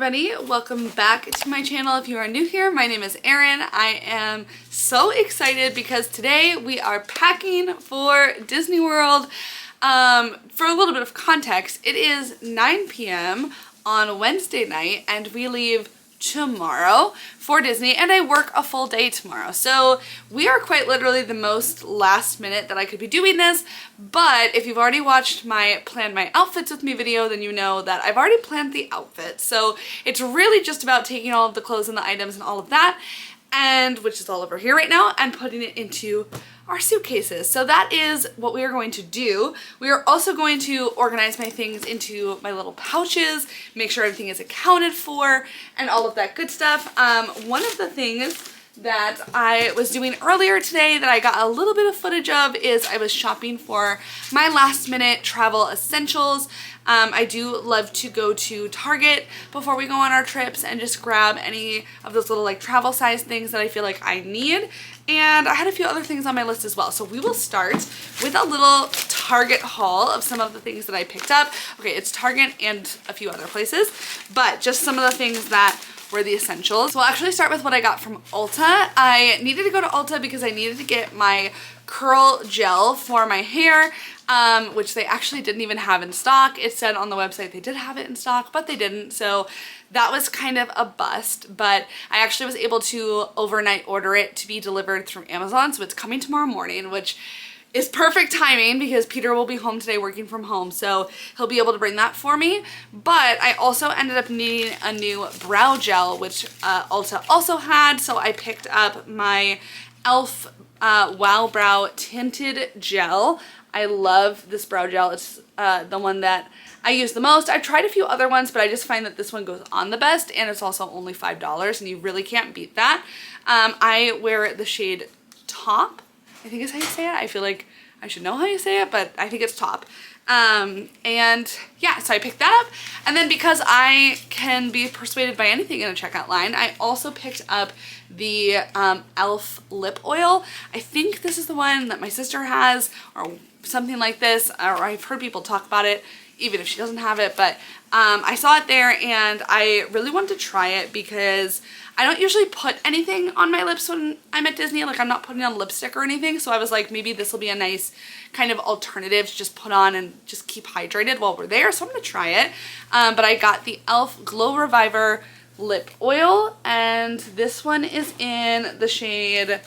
everybody, welcome back to my channel. If you are new here, my name is Erin. I am so excited because today we are packing for Disney World. For a little bit of context, it is 9 p.m. on Wednesday night and we leave tomorrow for Disney, and I work a full day tomorrow. So we are quite literally the most last minute that I could be doing this, but if you've already watched my plan my outfits with me video, then you know that I've already planned the outfit. So it's really just about taking all of the clothes and the items and all of that, and which is all over here right now, and putting it into our suitcases. So that is what we are going to do. We are also going to organize my things into my little pouches, make sure everything is accounted for, and all of that good stuff. One of the things that I was doing earlier today that I got a little bit of footage of is I was shopping for my last minute travel essentials. I do love to go to Target before we go on our trips and just grab any of those little like travel size things that I feel like I need. And I had a few other things on my list as well. So we will start with a little Target haul of some of the things that I picked up. Okay, it's Target and a few other places, but just some of the things that were the essentials. We'll actually start with what I got from Ulta. I needed to go to Ulta because I needed to get my curl gel for my hair, which they actually didn't even have in stock. It said on the website they did have it in stock, but they didn't. So that was kind of a bust, but I actually was able to overnight order it to be delivered through Amazon. So it's coming tomorrow morning, which is perfect timing because Peter will be home today working from home, so he'll be able to bring that for me. But I also ended up needing a new brow gel, which Ulta also had, so I picked up my e.l.f. Wow Brow Tinted Gel. I love this brow gel. It's the one that I use the most. I've tried a few other ones, but I just find that this one goes on the best, and it's also only $5, and you really can't beat that. I wear the shade Top, I think is how you say it. I feel like I should know how you say it, but I think it's Top. And yeah, so I picked that up. And then because I can be persuaded by anything in a checkout line, I also picked up the e.l.f. lip oil. I think this is the one that my sister has or something like this, or I've heard people talk about it even if she doesn't have it, but I saw it there and I really wanted to try it because I don't usually put anything on my lips when I'm at Disney. Like, I'm not putting on lipstick or anything, so I was like, maybe this will be a nice kind of alternative to just put on and just keep hydrated while we're there, so I'm gonna try it. But I got the e.l.f. Glow Reviver lip oil, and this one is in the shade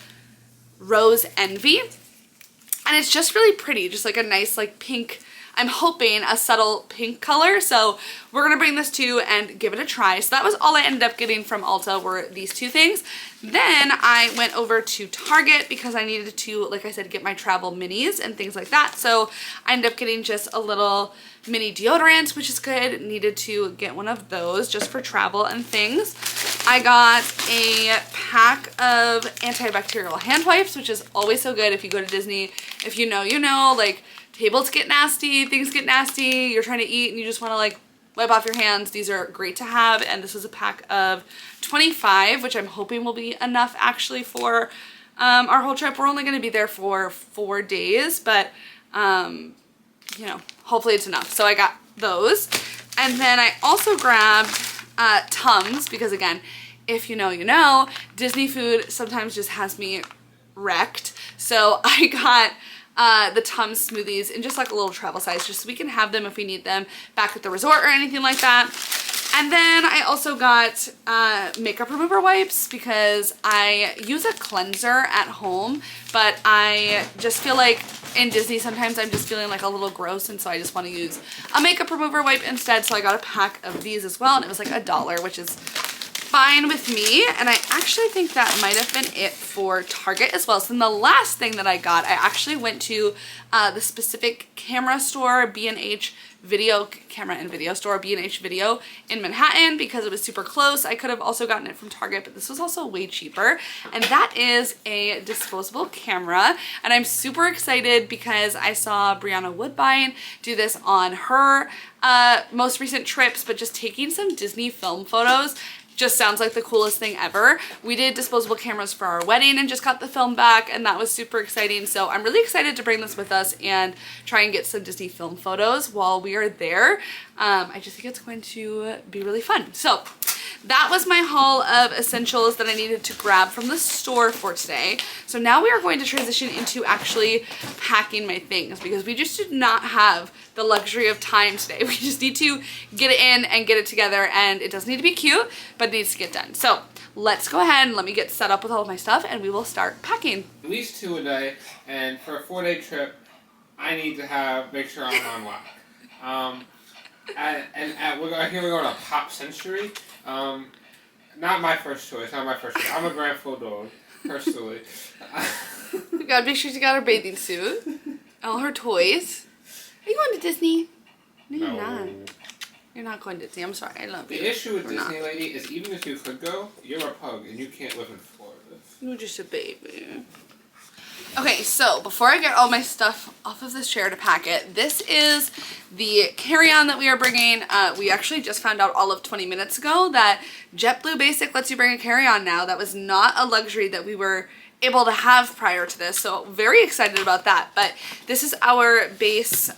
Rose Envy, and it's just really pretty, just like a nice like pink, I'm hoping a subtle pink color. So we're gonna bring this too and give it a try. So that was all I ended up getting from Ulta, were these two things. Then I went over to Target because I needed to, like I said, get my travel minis and things like that. So I ended up getting just a little mini deodorant, which is good. Needed to get one of those just for travel and things. I got a pack of antibacterial hand wipes, which is always so good if you go to Disney. If you know, you know, like, tables get nasty, things get nasty, you're trying to eat and you just want to like wipe off your hands. These are great to have, and this is a pack of 25, which I'm hoping will be enough actually for our whole trip. We're only going to be there for 4 days, but you know, hopefully it's enough. So I got those, and then I also grabbed Tums because, again, if you know, you know, Disney food sometimes just has me wrecked. So I got the Tums smoothies in just like a little travel size, just so we can have them if we need them back at the resort or anything like that. And then I also got makeup remover wipes because I use a cleanser at home, but I just feel like in Disney sometimes I'm just feeling like a little gross, and so I just want to use a makeup remover wipe instead. So I got a pack of these as well, and it was like $1, which is fine with me. And I actually think that might have been it for Target as well. So then the last thing that I got, I actually went to the specific camera store, B&H video, camera and video store, B&H Video in Manhattan, because it was super close. I could have also gotten it from Target, but this was also way cheaper. And that is a disposable camera. And I'm super excited because I saw Brianna Woodbine do this on her most recent trips, but just taking some Disney film photos just sounds like the coolest thing ever. We did disposable cameras for our wedding and just got the film back, and that was super exciting. So I'm really excited to bring this with us and try and get some Disney film photos while we are there. I just think it's going to be really fun. So that was my haul of essentials that I needed to grab from the store for today. So now we are going to transition into actually packing my things because we just did not have the luxury of time today. We just need to get it in and get it together, and it doesn't need to be cute, but it needs to get done. So let's go ahead and let me get set up with all of my stuff and we will start packing. At least 2 a day, and for a 4-day trip, I need to make sure I'm on lock. Here we're going to Pop Century. Not my first choice. I'm a grandpa dog, personally. We gotta make sure she got her bathing suit, all her toys. Are you going to Disney? No, you're not. You're not going to Disney. I'm sorry. I love you. The issue with Disney, lady, is even if you could go, you're a pug and you can't live in Florida. You're just a baby. Okay, so before I get all my stuff off of this chair to pack it, this is the carry-on that we are bringing. We actually just found out all of 20 minutes ago that JetBlue Basic lets you bring a carry-on now. That was not a luxury that we were able to have prior to this, so very excited about that. But this is our base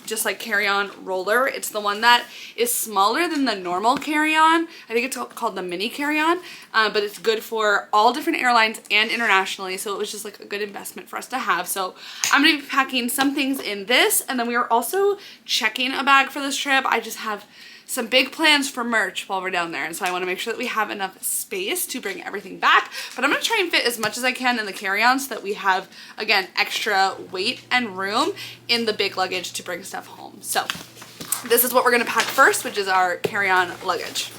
just like carry-on roller. It's the one that is smaller than the normal carry-on. I think it's called the mini carry-on, but it's good for all different airlines and internationally, so it was just like a good investment for us to have. So I'm gonna be packing some things in this, and then we are also checking a bag for this trip. I just have some big plans for merch while we're down there, and so I want to make sure that we have enough space to bring everything back, but I'm going to try and fit as much as I can in the carry-on so that we have, again, extra weight and room in the big luggage to bring stuff home. So this is what we're going to pack first, which is our carry-on luggage.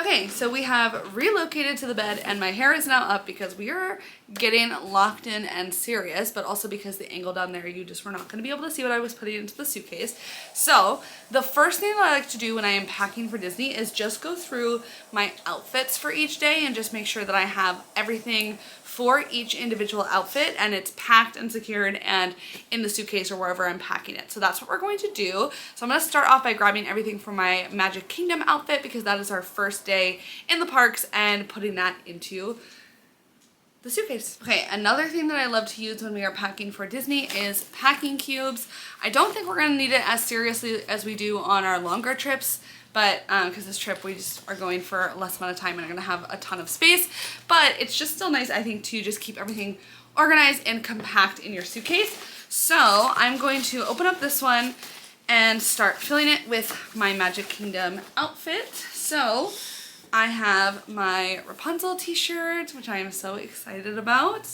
Okay, so we have relocated to the bed and my hair is now up because we are getting locked in and serious, but also because the angle down there, you just were not going to be able to see what I was putting into the suitcase. So the first thing that I like to do when I am packing for Disney is just go through my outfits for each day and just make sure that I have everything for each individual outfit and it's packed and secured and in the suitcase or wherever I'm packing it. So that's what we're going to do. So I'm going to start off by grabbing everything for my Magic Kingdom outfit because that is our first day in the parks and putting that into the suitcase. Okay, another thing that I love to use when we are packing for Disney is packing cubes. I don't think we're going to need it as seriously as we do on our longer trips, but because this trip we just are going for less amount of time and are going to have a ton of space, but it's just still nice, I think, to just keep everything organized and compact in your suitcase. So I'm going to open up this one and start filling it with my Magic Kingdom outfit. So I have my Rapunzel t-shirt, which I am so excited about.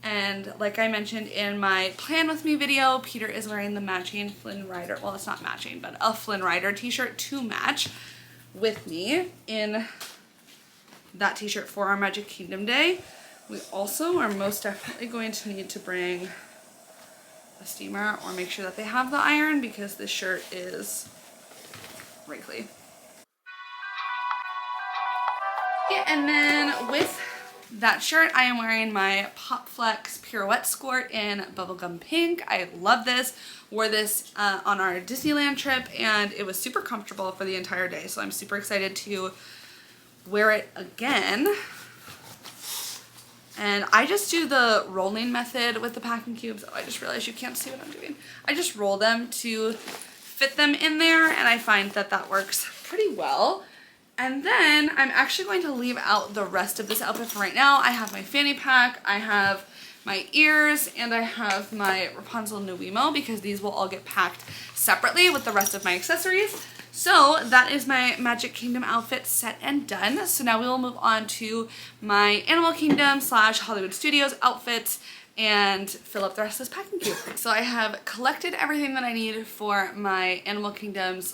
And like I mentioned in my Plan With Me video, Peter is wearing the matching Flynn Rider, well, it's not matching, but a Flynn Rider t-shirt to match with me in that t-shirt for our Magic Kingdom day. We also are most definitely going to need to bring a steamer or make sure that they have the iron because this shirt is wrinkly. And then with that shirt, I am wearing my Pop Flex Pirouette Skirt in Bubblegum Pink. I love this. Wore this on our Disneyland trip and it was super comfortable for the entire day. So I'm super excited to wear it again. And I just do the rolling method with the packing cubes. Oh, I just realized you can't see what I'm doing. I just roll them to fit them in there and I find that that works pretty well. And then I'm actually going to leave out the rest of this outfit for right now. I have my fanny pack, I have my ears, and I have my Rapunzel Nuimo because these will all get packed separately with the rest of my accessories. So that is my Magic Kingdom outfit set and done. So now we will move on to my Animal Kingdom / Hollywood Studios outfits and fill up the rest of this packing cube. So I have collected everything that I need for my Animal Kingdom /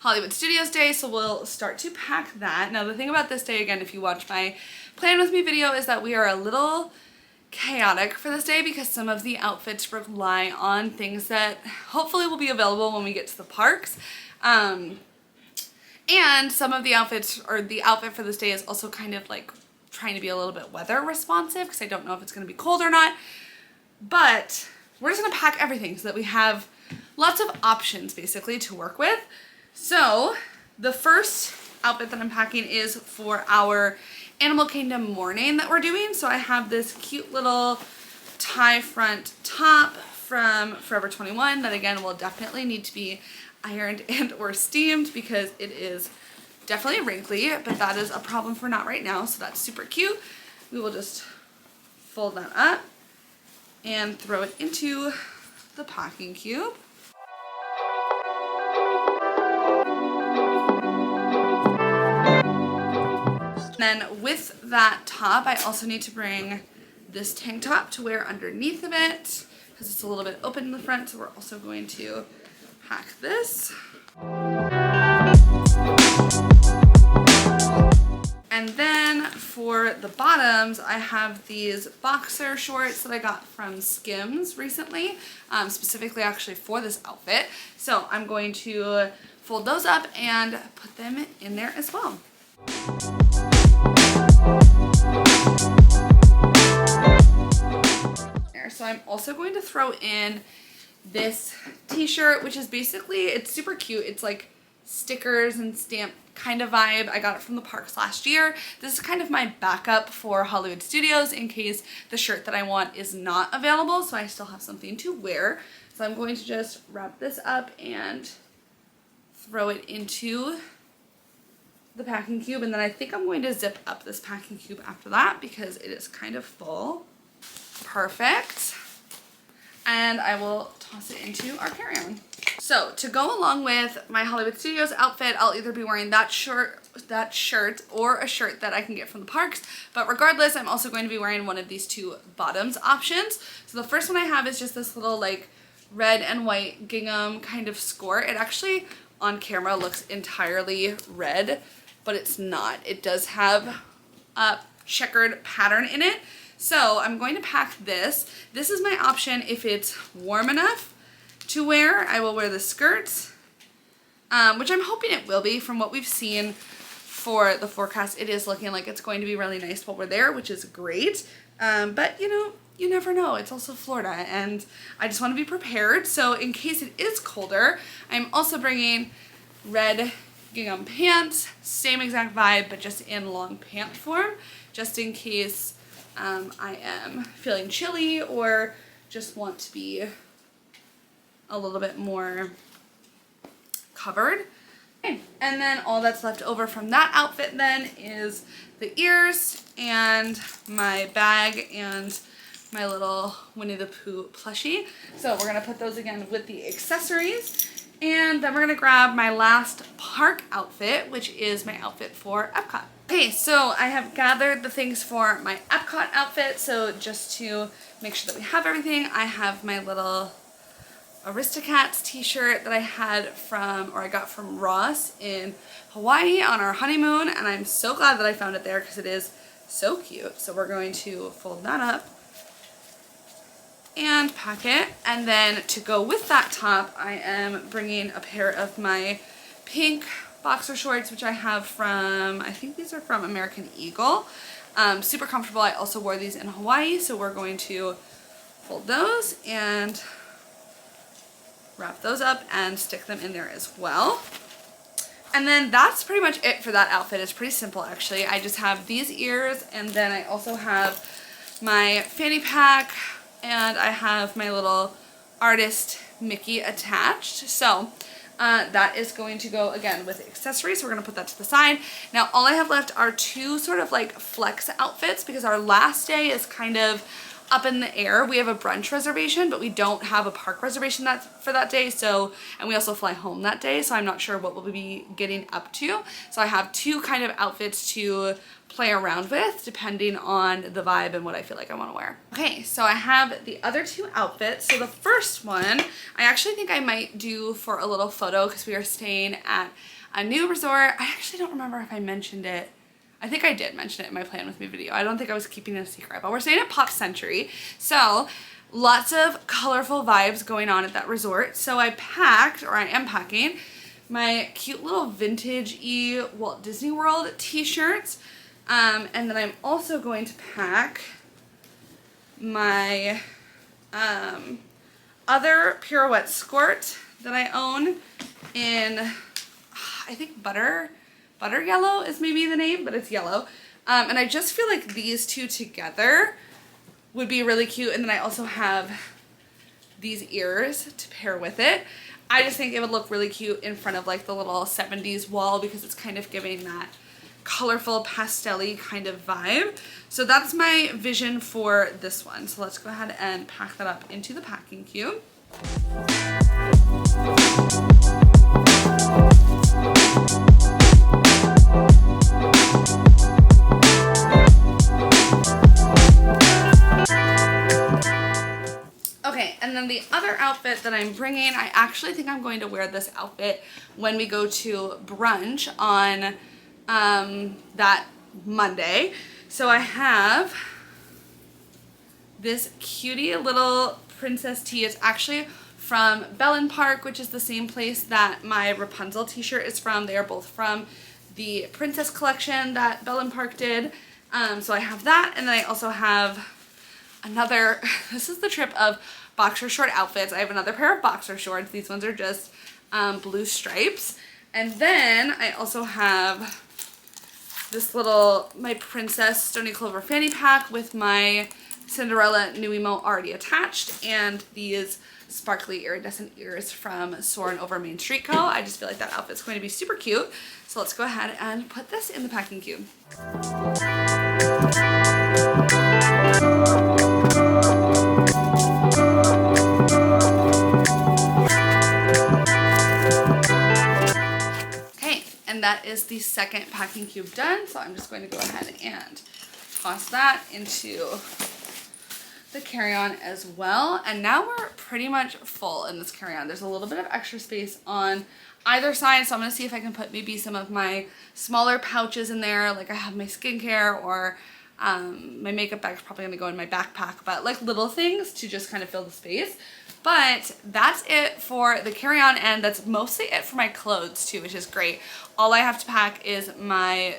Hollywood Studios day, so we'll start to pack that. Now the thing about this day, again, if you watch my Plan With Me video, is that we are a little chaotic for this day because some of the outfits rely on things that hopefully will be available when we get to the parks. And some of the outfits, or the outfit for this day is also kind of like trying to be a little bit weather responsive because I don't know if it's going to be cold or not. But we're just going to pack everything so that we have lots of options basically to work with. So the first outfit that I'm packing is for our Animal Kingdom morning that we're doing. So I have this cute little tie front top from Forever 21 that again will definitely need to be ironed and or steamed because it is Definitely wrinkly, but that is a problem for not right now, so that's super cute. We will just fold that up and throw it into the packing cube. And then with that top, I also need to bring this tank top to wear underneath of it because it's a little bit open in the front, so we're also going to pack this. And then for the bottoms, I have these boxer shorts that I got from Skims recently, specifically actually for this outfit. So I'm going to fold those up and put them in there as well. So I'm also going to throw in this t-shirt, which is basically, it's super cute. It's like stickers and stamp kind of vibe. I got it from the parks last year. This is kind of my backup for Hollywood Studios in case the shirt that I want is not available, so I still have something to wear. So I'm going to just wrap this up and throw it into the packing cube, and then I think I'm going to zip up this packing cube after that because it is kind of full. Perfect. And I will toss it into our carry-on. So to go along with my Hollywood Studios outfit, I'll either be wearing that shirt or a shirt that I can get from the parks. But regardless, I'm also going to be wearing one of these two bottoms options. So the first one I have is just this little like red and white gingham kind of skirt. It actually on camera looks entirely red, but it's not. It does have a checkered pattern in it. So I'm going to pack this. This is my option if it's warm enough to wear. I will wear the skirts, which I'm hoping it will be. From what we've seen for the forecast, it is looking like it's going to be really nice while we're there, which is great. But you know, you never know. It's also Florida and I just want to be prepared. So in case it is colder, I'm also bringing red gingham pants, same exact vibe, but just in long pant form, just in case I am feeling chilly or just want to be a little bit more covered. Okay. And then all that's left over from that outfit then is the ears and my bag and my little Winnie the Pooh plushie. So we're gonna put those again with the accessories. And then we're gonna grab my last park outfit, which is my outfit for Epcot. Okay, so I have gathered the things for my Epcot outfit. So just to make sure that we have everything, I have my little Aristocats t-shirt that I had from, or I got from Ross in Hawaii on our honeymoon. And I'm so glad that I found it there because it is so cute. So we're going to fold that up and pack it. And then to go with that top, I am bringing a pair of my pink boxer shorts, which I have from, I think these are from American Eagle. Super comfortable. I also wore these in Hawaii, so we're going to fold those and wrap those up and stick them in there as well. And then that's pretty much it for that outfit. It's pretty simple actually. I just have these ears, and then I also have my fanny pack, and I have my little artist Mickey attached. So that is going to go again with accessories. So we're going to put that to the side. Now all I have left are two sort of like flex outfits because our last day is kind of up in the air. We have a brunch reservation, but we don't have a park reservation for that day. So, and we also fly home that day. So I'm not sure what we'll be getting up to. So I have two kind of outfits to play around with depending on the vibe and what I feel like I want to wear. Okay, so I have the other two outfits. So the first one, I actually think I might do for a little photo because we are staying at a new resort. I actually don't remember if I mentioned it. I think I did mention it in my Plan With Me video. I don't think I was keeping it a secret, but we're staying at Pop Century. So lots of colorful vibes going on at that resort. So I packed, or I am packing, my cute little vintage-y Walt Disney World t-shirts. And then I'm also going to pack my other pirouette skirt that I own in, I think butter yellow is maybe the name, but it's yellow. And I just feel like these two together would be really cute. And then I also have these ears to pair with it. I just think it would look really cute in front of like the little 70s wall because it's kind of giving that colorful pastel-y kind of vibe. So that's my vision for this one. So let's go ahead and pack that up into the packing cube. Okay, and then the other outfit that I'm bringing, I actually think I'm going to wear this outfit when we go to brunch on that Monday. So I have this cutie little princess tee. It's actually from Bellin Park, which is the same place that my Rapunzel t-shirt is from. They are both from the princess collection that Bellin Park did. So I have that, and then I also have another, this is the trip of boxer short outfits. I have another pair of boxer shorts. These ones are just blue stripes. And then I also have this little, my Princess Stony Clover fanny pack with my Cinderella Nuimo already attached, and these sparkly iridescent ears from Soarin' Over Main Street Co. I just feel like that outfit's going to be super cute. So let's go ahead and put this in the packing cube. Okay, and that is the second packing cube done. So I'm just going to go ahead and toss that into the carry-on as well. And now we're pretty much full in this carry-on. There's a little bit of extra space on either side, so I'm gonna see if I can put maybe some of my smaller pouches in there. Like I have my skincare, or my makeup bag's probably gonna go in my backpack, but like little things to just kind of fill the space. But that's it for the carry-on, and that's mostly it for my clothes too, which is great. All I have to pack is my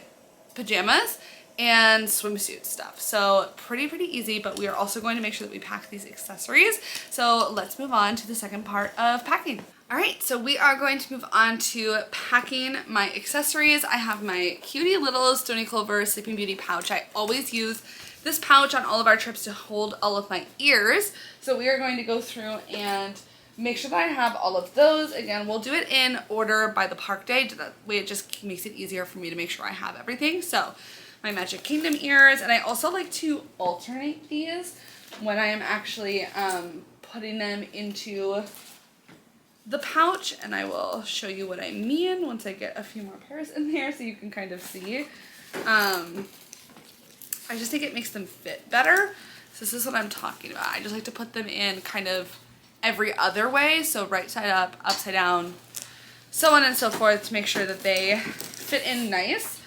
pajamas and swimsuit stuff. So pretty easy, but we are also going to make sure that we pack these accessories. So let's move on to the second part of packing. All right, so we are going to move on to packing my accessories. I have my cutie little Stony Clover Sleeping Beauty pouch. I always use this pouch on all of our trips to hold all of my ears. So we are going to go through and make sure that I have all of those. Again, we'll do it in order by the park day. That way it just makes it easier for me to make sure I have everything. So my Magic Kingdom ears, and I also like to alternate these when I am actually putting them into the pouch, and I will show you what I mean once I get a few more pairs in there so you can kind of see. I just think it makes them fit better. So this is what I'm talking about. I just like to put them in kind of every other way, so right side up, upside down, so on and so forth, to make sure that they fit in nice.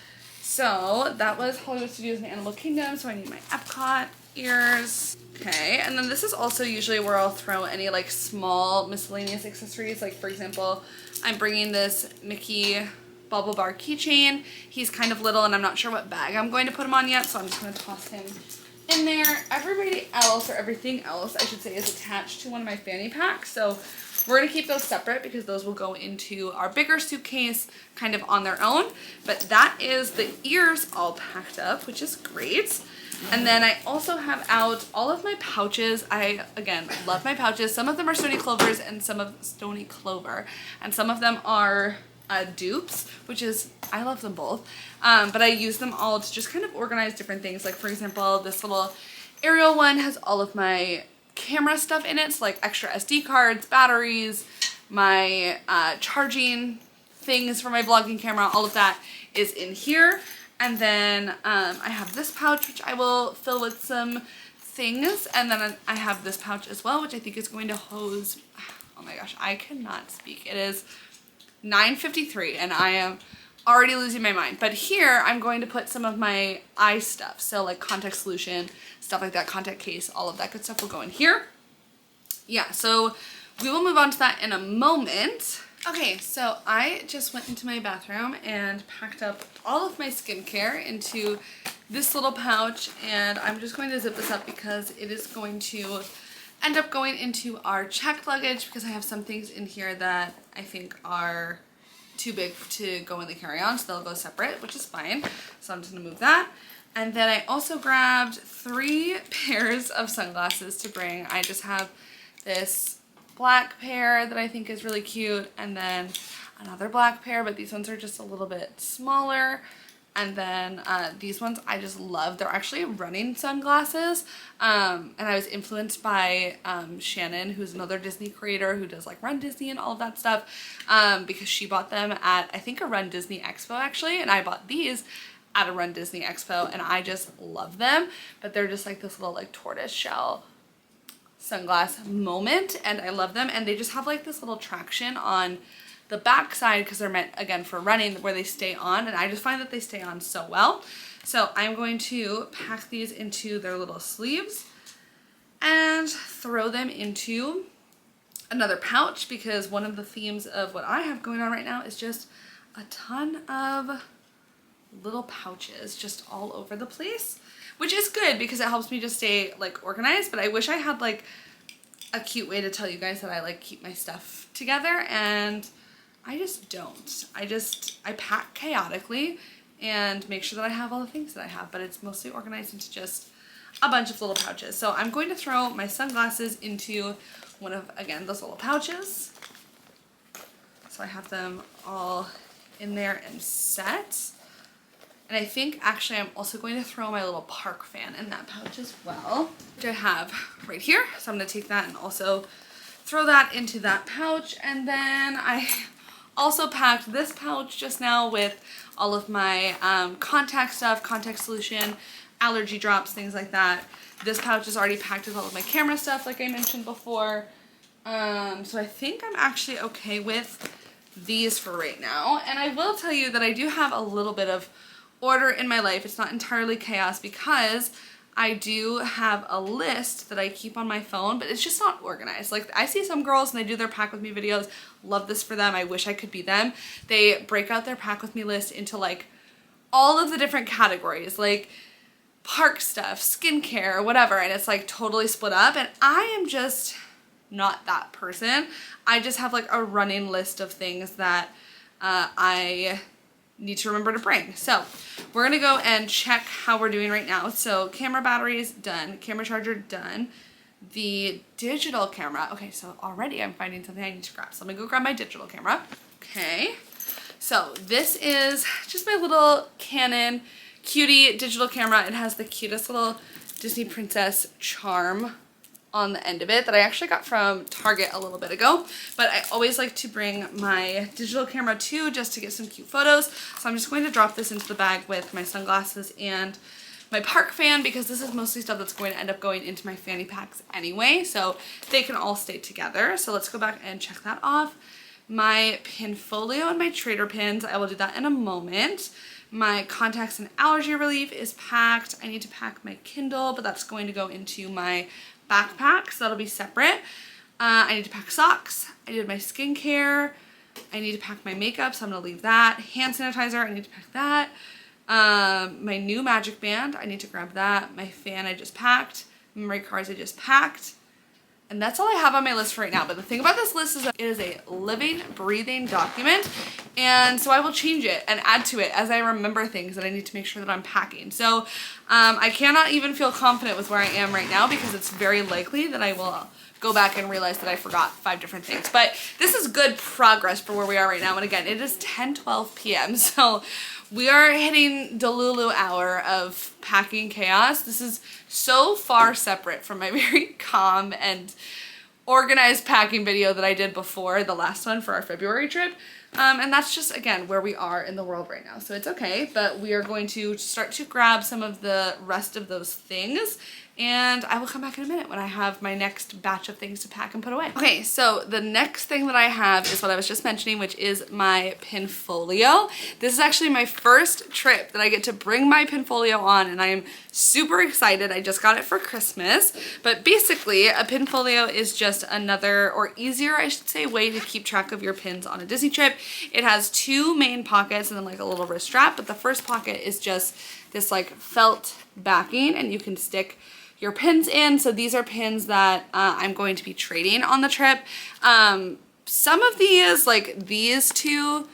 So that was Hollywood Studios and Animal Kingdom, so I need my Epcot ears. Okay, and then this is also usually where I'll throw any like small miscellaneous accessories. Like for example, I'm bringing this Mickey Bubble Bar keychain. He's kind of little and I'm not sure what bag I'm going to put him on yet, so I'm just going to toss him in there. Everybody else, or everything else I should say, is attached to one of my fanny packs. So we're going to keep those separate because those will go into our bigger suitcase kind of on their own. But that is the ears all packed up, which is great. And then I also have out all of my pouches. I, again, love my pouches. Some of them are Stony Clovers and some of Stony Clover. And some of them are dupes, which is, I love them both. But I use them all to just kind of organize different things. Like for example, this little Ariel one has all of my camera stuff in it, so like extra SD cards, batteries, my charging things for my vlogging camera, all of that is in here. And then I have this pouch, which I will fill with some things, and then I have this pouch as well, which I think is going to hose, oh my gosh, I cannot speak. It is 9:53 and I am already losing my mind. But here I'm going to put some of my eye stuff, so like contact solution, stuff like that, contact case, all of that good stuff will go in here. Yeah, so we will move on to that in a moment. Okay, so I just went into my bathroom and packed up all of my skincare into this little pouch, and I'm just going to zip this up because it is going to end up going into our checked luggage, because I have some things in here that I think are too big to go in the carry-on, so they'll go separate, which is fine. So I'm just gonna move that. And then I also grabbed 3 pairs of sunglasses to bring. I just have this black pair that I think is really cute, and then another black pair, but these ones are just a little bit smaller. And then these ones I just love. They're actually running sunglasses, and I was influenced by Shannon, who's another Disney creator who does like Run Disney and all of that stuff, because she bought them at, I think, a Run Disney Expo actually, and I bought these at a Run Disney Expo, and I just love them. But they're just like this little like tortoise shell sunglass moment, and I love them. And they just have like this little traction on the back side because they're meant, again, for running, where they stay on, and I just find that they stay on so well. So I'm going to pack these into their little sleeves and throw them into another pouch, because one of the themes of what I have going on right now is just a ton of little pouches just all over the place, which is good because it helps me just stay like organized. But I wish I had like a cute way to tell you guys that I like keep my stuff together, and I just don't. I pack chaotically and make sure that I have all the things that I have, but it's mostly organized into just a bunch of little pouches. So I'm going to throw my sunglasses into one of, again, those little pouches. So I have them all in there and set. And I think actually I'm also going to throw my little park fan in that pouch as well, which I have right here. So I'm going to take that and also throw that into that pouch. And then I also packed this pouch just now with all of my contact stuff, contact solution, allergy drops, things like that. This pouch is already packed with all of my camera stuff, like I mentioned before. So I think I'm actually okay with these for right now. And I will tell you that I do have a little bit of order in my life. It's not entirely chaos because I do have a list that I keep on my phone, but it's just not organized. Like, I see some girls and they do their pack with me videos. Love this for them. I wish I could be them. They break out their pack with me list into like all of the different categories, like park stuff, skincare, whatever, and it's like totally split up. And I am just not that person. I just have like a running list of things that I need to remember to bring. So we're gonna go and check how we're doing right now. So camera batteries done, camera charger done, the digital camera. Okay, so already I'm finding something I need to grab. So I'm gonna go grab my digital camera. Okay, so this is just my little Canon cutie digital camera. It has the cutest little Disney princess charm on the end of it that I actually got from Target a little bit ago, but I always like to bring my digital camera too, just to get some cute photos. So I'm just going to drop this into the bag with my sunglasses and my park fan, because this is mostly stuff that's going to end up going into my fanny packs anyway, so they can all stay together. So let's go back and check that off. My Pinfolio and my Trader pins, I will do that in a moment. My contacts and allergy relief is packed. I need to pack my Kindle, but that's going to go into my backpack, so that'll be separate. I need to pack socks. I did my skincare. I need to pack my makeup, so I'm gonna leave that. Hand sanitizer, I need to pack that. My new magic band, I need to grab that. My fan I just packed. Memory cards I just packed. And that's all I have on my list for right now. But the thing about this list is that it is a living, breathing document. And so I will change it and add to it as I remember things that I need to make sure that I'm packing. So I cannot even feel confident with where I am right now, because it's very likely that I will go back and realize that I forgot 5 different things. But this is good progress for where we are right now. And again, it is 10:12 p.m. So we are hitting Delulu hour of packing chaos. This is so far separate from my very calm and organized packing video that I did before, the last one for our February trip. And that's just, again, where we are in the world right now. So it's okay, but we are going to start to grab some of the rest of those things, and I will come back in a minute when I have my next batch of things to pack and put away. Okay, so the next thing that I have is what I was just mentioning, which is my Pinfolio. This is actually my first trip that I get to bring my Pinfolio on, and I am super excited. I just got it for Christmas, but basically a Pinfolio is just another, or easier I should say, way to keep track of your pins on a Disney trip. It has 2 main pockets and then like a little wrist strap, but the first pocket is just this like felt backing, and you can stick your pins in. So these are pins that I'm going to be trading on the trip. Some of these, like these 2,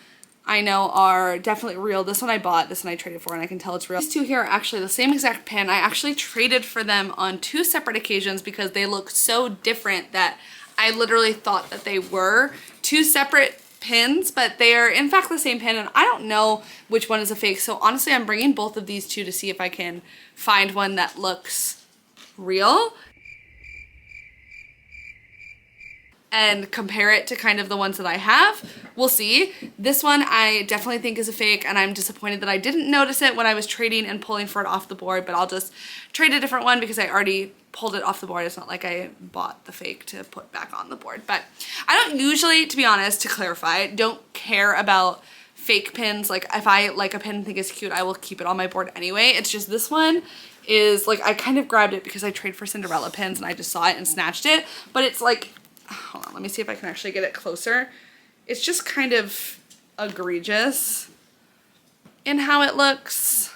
I know are definitely real. This one I bought, this one I traded for, and I can tell it's real. These 2 here are actually the same exact pin. I actually traded for them on 2 separate occasions because they look so different that I literally thought that they were two separate pins, but they are in fact the same pin, and I don't know which one is a fake. So honestly, I'm bringing both of these two to see if I can find one that looks real and compare it to kind of the ones that I have. We'll see. This one I definitely think is a fake, and I'm disappointed that I didn't notice it when I was trading and pulling for it off the board, but I'll just trade a different one because I already pulled it off the board. It's not like I bought the fake to put back on the board. But I don't usually, to be honest, to clarify, don't care about fake pins. Like if I like a pin and think it's cute, I will keep it on my board anyway. It's just this one is like, I kind of grabbed it because I trade for Cinderella pins and I just saw it and snatched it, but it's like, hold on, let me see if I can actually get it closer. It's just kind of egregious in how it looks.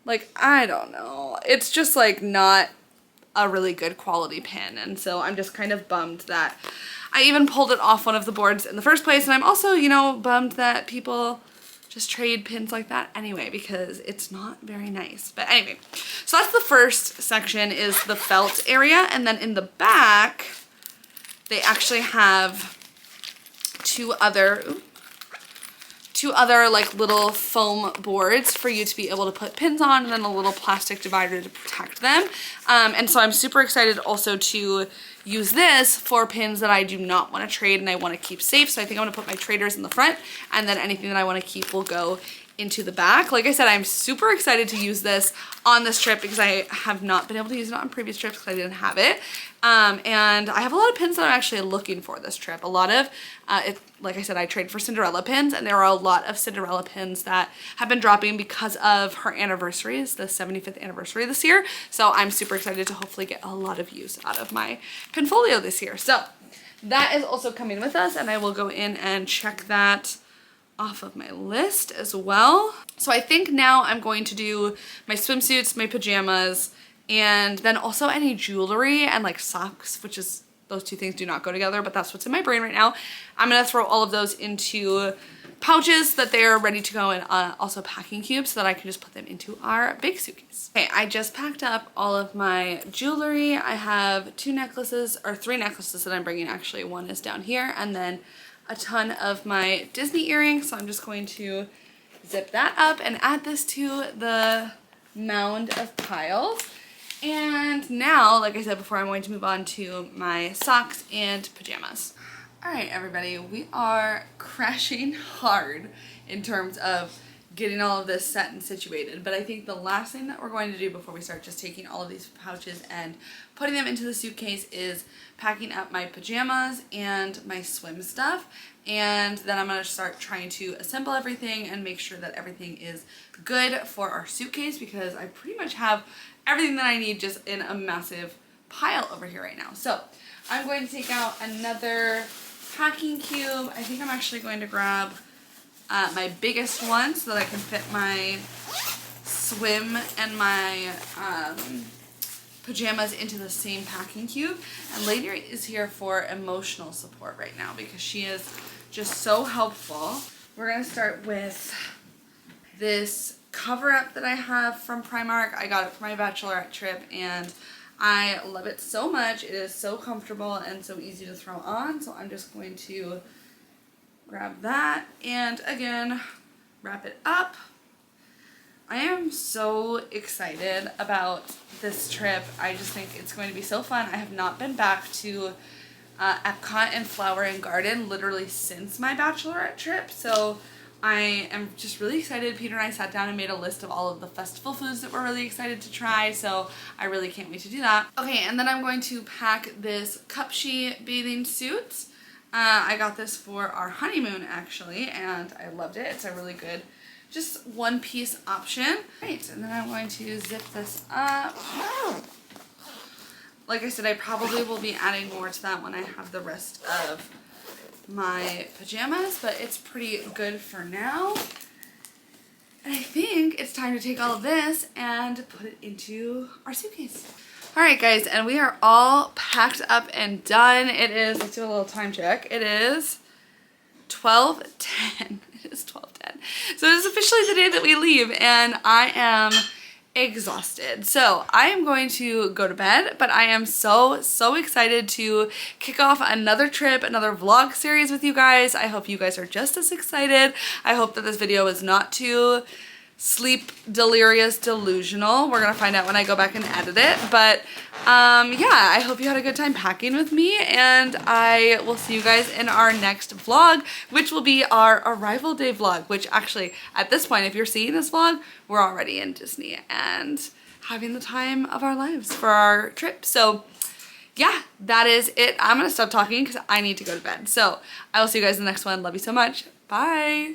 Like, I don't know. It's just like not a really good quality pin. And so I'm just kind of bummed that I even pulled it off one of the boards in the first place. And I'm also, you know, bummed that people just trade pins like that anyway, because it's not very nice. But anyway, so that's the first section, is the felt area. And then in the back, they actually have two other like little foam boards for you to be able to put pins on, and then a little plastic divider to protect them. And so I'm super excited also to use this for pins that I do not want to trade and I want to keep safe. So I think I'm going to put my traders in the front, and then anything that I want to keep will go into the back. Like I said, I'm super excited to use this on this trip because I have not been able to use it on previous trips because I didn't have it. And I have a lot of pins that I'm actually looking for this trip. A lot of, like I said, I trade for Cinderella pins, and there are a lot of Cinderella pins that have been dropping because of her anniversary. It's the 75th anniversary this year. So I'm super excited to hopefully get a lot of use out of my pinfolio this year. So that is also coming with us, and I will go in and check that off of my list as well. So I think now I'm going to do my swimsuits, my pajamas, and then also any jewelry and like socks, which is, those two things do not go together, but that's what's in my brain right now. I'm gonna throw all of those into pouches so that they are ready to go, and also packing cubes so that I can just put them into our big suitcase. Okay, I just packed up all of my jewelry. I have three necklaces that I'm bringing. Actually, one is down here, and then a ton of my Disney earrings. So I'm just going to zip that up and add this to the mound of piles. And now, like I said before, I'm going to move on to my socks and pajamas. All right, everybody, we are crashing hard in terms of getting all of this set and situated. But I think the last thing that we're going to do before we start just taking all of these pouches and putting them into the suitcase is packing up my pajamas and my swim stuff. And then I'm going to start trying to assemble everything and make sure that everything is good for our suitcase, because I pretty much have everything that I need just in a massive pile over here right now. So I'm going to take out another packing cube. I think I'm actually going to grab my biggest one so that I can fit my swim and my pajamas into the same packing cube. And Lady is here for emotional support right now because she is just so helpful. We're going to start with this cover up that I have from Primark. I got it for my bachelorette trip and I love it so much. It is so comfortable and so easy to throw on. So I'm just going to grab that and again wrap it up. I am so excited about this trip. I just think it's going to be so fun. I have not been back to Epcot and Flower and Garden literally since my bachelorette trip. So I am just really excited. Peter and I sat down and made a list of all of the festival foods that we're really excited to try, so I really can't wait to do that. Okay, and then I'm going to pack this Cupshe bathing suit. I got this for our honeymoon actually, and I loved it. It's a really good, just one-piece option. Right, and then I'm going to zip this up. Like I said, I probably will be adding more to that when I have the rest of my pajamas, but it's pretty good for now. And I think it's time to take all of this and put it into our suitcase. Alright guys, and we are all packed up and done. It is, let's do a little time check. It is 12:10. It is 12:10. So it is officially the day that we leave, and I am exhausted. So I am going to go to bed, but I am so excited to kick off another trip, another vlog series with you guys. I hope you guys are just as excited. I hope that this video is not too sleep delirious delusional. We're gonna find out when I go back and edit it, but yeah, I hope you had a good time packing with me, and I will see you guys in our next vlog, which will be our arrival day vlog, which actually at this point, if you're seeing this vlog, we're already in Disney and having the time of our lives for our trip. So yeah, that is it. I'm gonna stop talking because I need to go to bed. So I will see you guys in the next one. Love you so much. Bye.